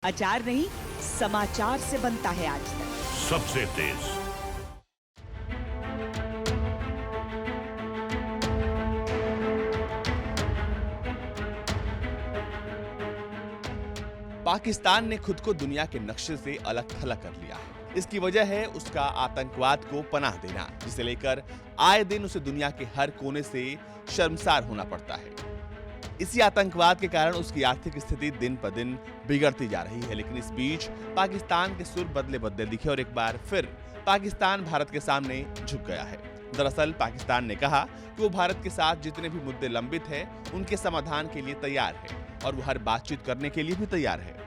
अचार नहीं, समाचार से बनता है आज तक। सबसे तेज। पाकिस्तान ने खुद को दुनिया के नक्शे से अलग थलग कर लिया है। इसकी वजह है उसका आतंकवाद को पनाह देना, जिसे लेकर आए दिन उसे दुनिया के हर कोने से शर्मसार होना पड़ता है। इसी आतंकवाद के कारण उसकी आर्थिक स्थिति दिन पर दिन बिगड़ती जा रही है। लेकिन इस बीच पाकिस्तान के सुर बदले बदले दिखे और एक बार फिर पाकिस्तान भारत के सामने झुक गया है। दरअसल पाकिस्तान ने कहा कि वो भारत के साथ जितने भी मुद्दे लंबित हैं, उनके समाधान के लिए तैयार है और वो हर बातचीत करने के लिए भी तैयार है।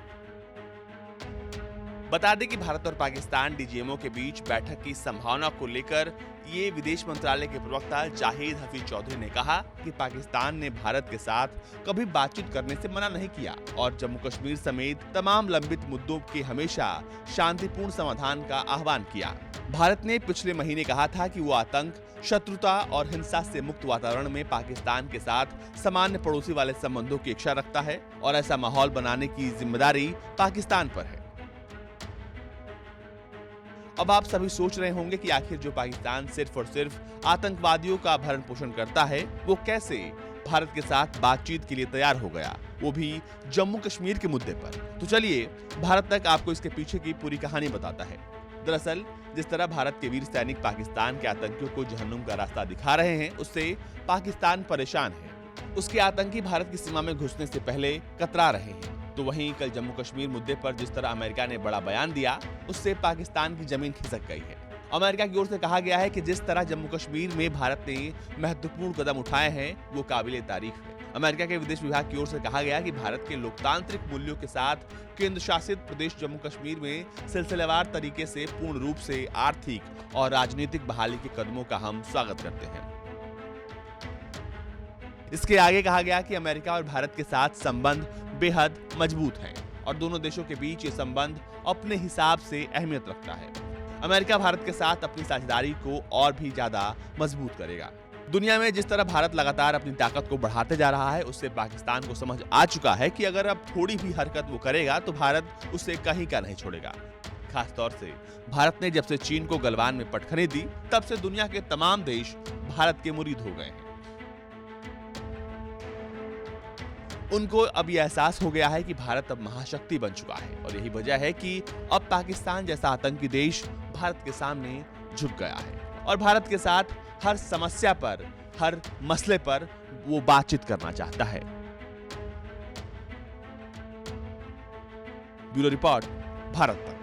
बता दें कि भारत और पाकिस्तान डीजीएमओ के बीच बैठक की संभावना को लेकर ये विदेश मंत्रालय के प्रवक्ता जाहिद हफीज चौधरी ने कहा कि पाकिस्तान ने भारत के साथ कभी बातचीत करने से मना नहीं किया और जम्मू कश्मीर समेत तमाम लंबित मुद्दों के हमेशा शांतिपूर्ण समाधान का आह्वान किया। भारत ने पिछले महीने कहा था कि वो आतंक, शत्रुता और हिंसा से मुक्त वातावरण में पाकिस्तान के साथ सामान्य पड़ोसी वाले संबंधों की इच्छा रखता है और ऐसा माहौल बनाने की जिम्मेदारी पाकिस्तान पर है। अब आप सभी सोच रहे होंगे कि आखिर जो पाकिस्तान सिर्फ और सिर्फ आतंकवादियों का भरण पोषण करता है, वो कैसे भारत के साथ बातचीत के लिए तैयार हो गया, वो भी जम्मू कश्मीर के मुद्दे पर। तो चलिए भारत तक आपको इसके पीछे की पूरी कहानी बताता है। दरअसल जिस तरह भारत के वीर सैनिक पाकिस्तान के आतंकियों को जहन्नुम का रास्ता दिखा रहे हैं, उससे पाकिस्तान परेशान है। उसके आतंकी भारत की सीमा में घुसने से पहले कतरा रहे हैं। तो वहीं कल जम्मू कश्मीर मुद्दे पर जिस तरह अमेरिका ने बड़ा बयान दिया, उससे पाकिस्तान की जमीन खिसक गई है। अमेरिका की ओर से कहा गया है कि जिस तरह जम्मू कश्मीर में भारत ने महत्वपूर्ण कदम उठाए हैं, वो काबिले तारीफ है। अमेरिका के विदेश विभाग की ओर से कहा गया कि भारत के लोकतांत्रिक मूल्यों के साथ केंद्र शासित प्रदेश जम्मू कश्मीर में सिलसिलेवार तरीके से पूर्ण रूप से आर्थिक और राजनीतिक बहाली के कदमों का हम स्वागत करते हैं। इसके आगे कहा गया कि अमेरिका और भारत के साथ संबंध बेहद मजबूत हैं और दोनों देशों के बीच ये संबंध अपने हिसाब से अहमियत रखता है। अमेरिका भारत के साथ अपनी साझेदारी को और भी ज्यादा मजबूत करेगा। दुनिया में जिस तरह भारत लगातार अपनी ताकत को बढ़ाते जा रहा है, उससे पाकिस्तान को समझ आ चुका है कि अगर अब थोड़ी भी हरकत वो करेगा तो भारत उसे कहीं का नहीं छोड़ेगा। खास तौर से भारत ने जब से चीन को गलवान में पटखनी दी, तब से दुनिया के तमाम देश भारत के मुरीद हो गए हैं। उनको अब यह एहसास हो गया है कि भारत अब महाशक्ति बन चुका है और यही वजह है कि अब पाकिस्तान जैसा आतंकी देश भारत के सामने झुक गया है और भारत के साथ हर समस्या पर, हर मसले पर वो बातचीत करना चाहता है। ब्यूरो रिपोर्ट, भारत तक।